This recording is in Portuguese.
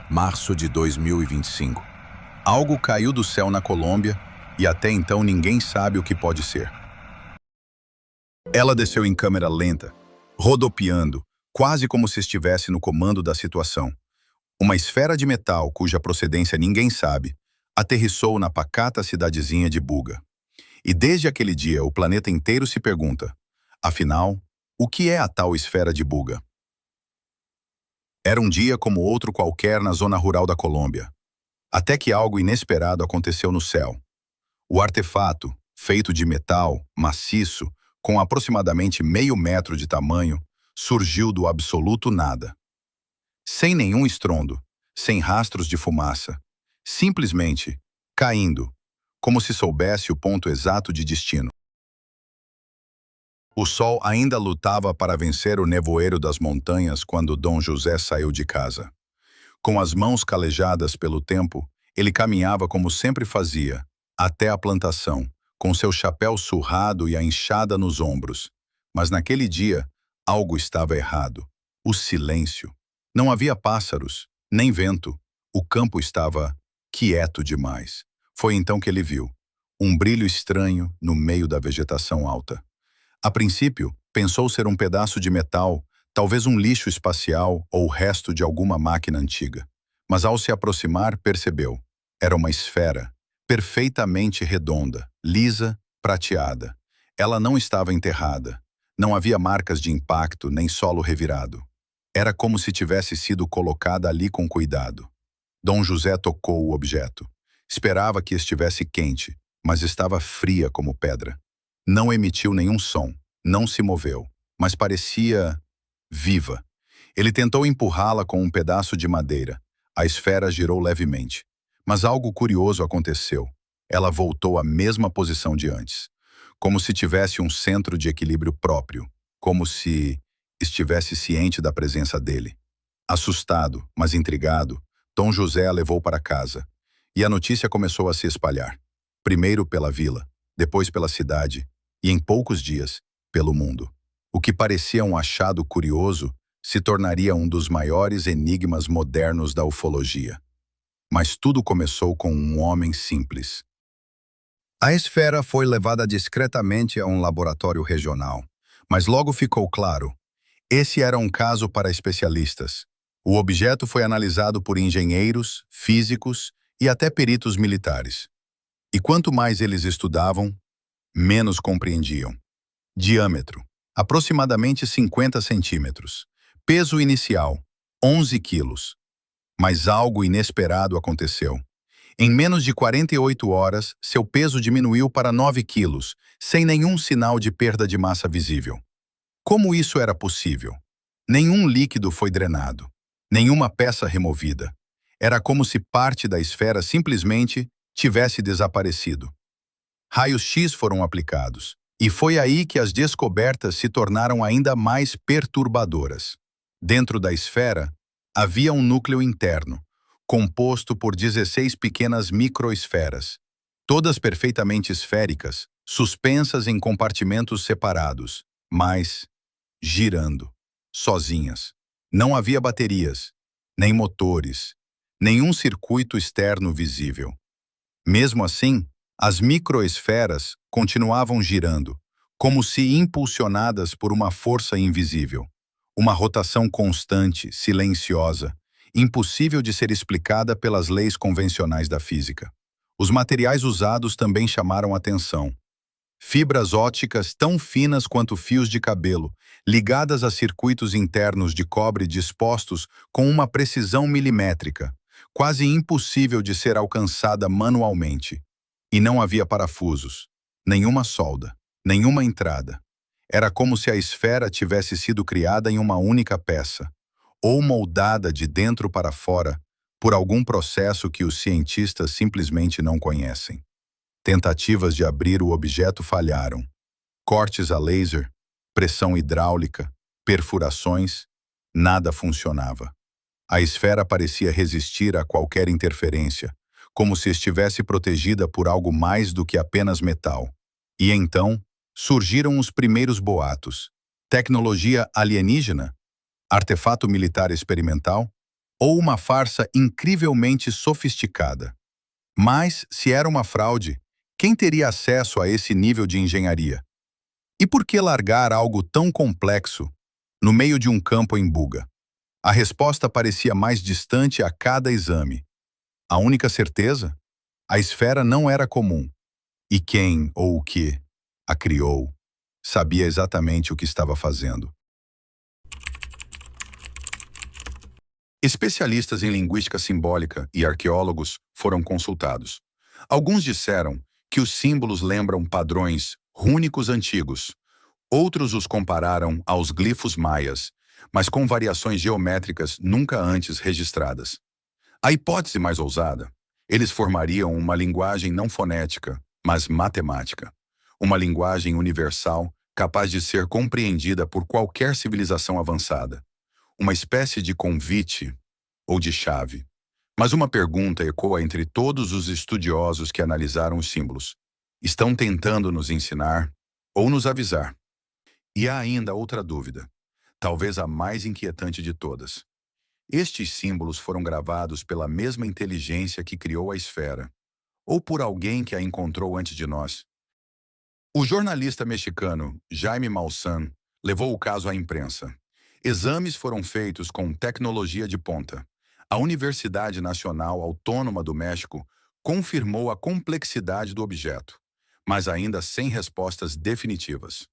Março de 2025. Algo caiu do céu na Colômbia e até então ninguém sabe o que pode ser. Ela desceu em câmera lenta, rodopiando, quase como se estivesse no comando da situação. Uma esfera de metal, cuja procedência ninguém sabe, aterrissou na pacata cidadezinha de Buga. E desde aquele dia o planeta inteiro se pergunta, afinal, o que é a tal esfera de Buga? Era um dia como outro qualquer na zona rural da Colômbia. Até que algo inesperado aconteceu no céu. O artefato, feito de metal, maciço, com aproximadamente meio metro de tamanho, surgiu do absoluto nada. Sem nenhum estrondo, sem rastros de fumaça, simplesmente caindo, como se soubesse o ponto exato de destino. O sol ainda lutava para vencer o nevoeiro das montanhas quando Dom José saiu de casa. Com as mãos calejadas pelo tempo, ele caminhava como sempre fazia, até a plantação, com seu chapéu surrado e a enxada nos ombros. Mas naquele dia, algo estava errado. O silêncio. Não havia pássaros, nem vento. O campo estava quieto demais. Foi então que ele viu um brilho estranho no meio da vegetação alta. A princípio, pensou ser um pedaço de metal, talvez um lixo espacial ou o resto de alguma máquina antiga. Mas ao se aproximar, percebeu. Era uma esfera, perfeitamente redonda, lisa, prateada. Ela não estava enterrada. Não havia marcas de impacto nem solo revirado. Era como se tivesse sido colocada ali com cuidado. Dom José tocou o objeto. Esperava que estivesse quente, mas estava fria como pedra. Não emitiu nenhum som, não se moveu, mas parecia viva. Ele tentou empurrá-la com um pedaço de madeira. A esfera girou levemente. Mas algo curioso aconteceu. Ela voltou à mesma posição de antes, como se tivesse um centro de equilíbrio próprio, como se estivesse ciente da presença dele. Assustado, mas intrigado, Dom José a levou para casa. E a notícia começou a se espalhar. Primeiro pela vila, depois pela cidade, e em poucos dias, pelo mundo. O que parecia um achado curioso se tornaria um dos maiores enigmas modernos da ufologia. Mas tudo começou com um homem simples. A esfera foi levada discretamente a um laboratório regional, mas logo ficou claro, esse era um caso para especialistas. O objeto foi analisado por engenheiros, físicos e até peritos militares. E quanto mais eles estudavam, menos compreendiam. Diâmetro, aproximadamente 50 centímetros. Peso inicial, 11 quilos. Mas algo inesperado aconteceu. Em menos de 48 horas, seu peso diminuiu para 9 quilos, sem nenhum sinal de perda de massa visível. Como isso era possível? Nenhum líquido foi drenado, nenhuma peça removida. Era como se parte da esfera simplesmente tivesse desaparecido. Raios-X foram aplicados, e foi aí que as descobertas se tornaram ainda mais perturbadoras. Dentro da esfera, havia um núcleo interno, composto por 16 pequenas microesferas, todas perfeitamente esféricas, suspensas em compartimentos separados, mas girando, sozinhas. Não havia baterias, nem motores, nenhum circuito externo visível. Mesmo assim, as microesferas continuavam girando, como se impulsionadas por uma força invisível. Uma rotação constante, silenciosa, impossível de ser explicada pelas leis convencionais da física. Os materiais usados também chamaram atenção. Fibras ópticas tão finas quanto fios de cabelo, ligadas a circuitos internos de cobre dispostos com uma precisão milimétrica, quase impossível de ser alcançada manualmente. E não havia parafusos, nenhuma solda, nenhuma entrada. Era como se a esfera tivesse sido criada em uma única peça, ou moldada de dentro para fora por algum processo que os cientistas simplesmente não conhecem. Tentativas de abrir o objeto falharam. Cortes a laser, pressão hidráulica, perfurações, nada funcionava. A esfera parecia resistir a qualquer interferência, como se estivesse protegida por algo mais do que apenas metal. E então, surgiram os primeiros boatos. Tecnologia alienígena? Artefato militar experimental? ou uma farsa incrivelmente sofisticada. Mas, se era uma fraude, quem teria acesso a esse nível de engenharia? E por que largar algo tão complexo no meio de um campo em buga? A resposta parecia mais distante a cada exame. A única certeza? A esfera não era comum. E quem ou o que a criou sabia exatamente o que estava fazendo. Especialistas em linguística simbólica e arqueólogos foram consultados. Alguns disseram que os símbolos lembram padrões rúnicos antigos. Outros os compararam aos glifos maias, mas com variações geométricas nunca antes registradas. A hipótese mais ousada: eles formariam uma linguagem não fonética, mas matemática. Uma linguagem universal capaz de ser compreendida por qualquer civilização avançada. Uma espécie de convite ou de chave. Mas uma pergunta ecoa entre todos os estudiosos que analisaram os símbolos. Estão tentando nos ensinar ou nos avisar? E há ainda outra dúvida, talvez a mais inquietante de todas. Estes símbolos foram gravados pela mesma inteligência que criou a esfera, ou por alguém que a encontrou antes de nós. O jornalista mexicano Jaime Maussan levou o caso à imprensa. Exames foram feitos com tecnologia de ponta. A Universidade Nacional Autônoma do México confirmou a complexidade do objeto, mas ainda sem respostas definitivas.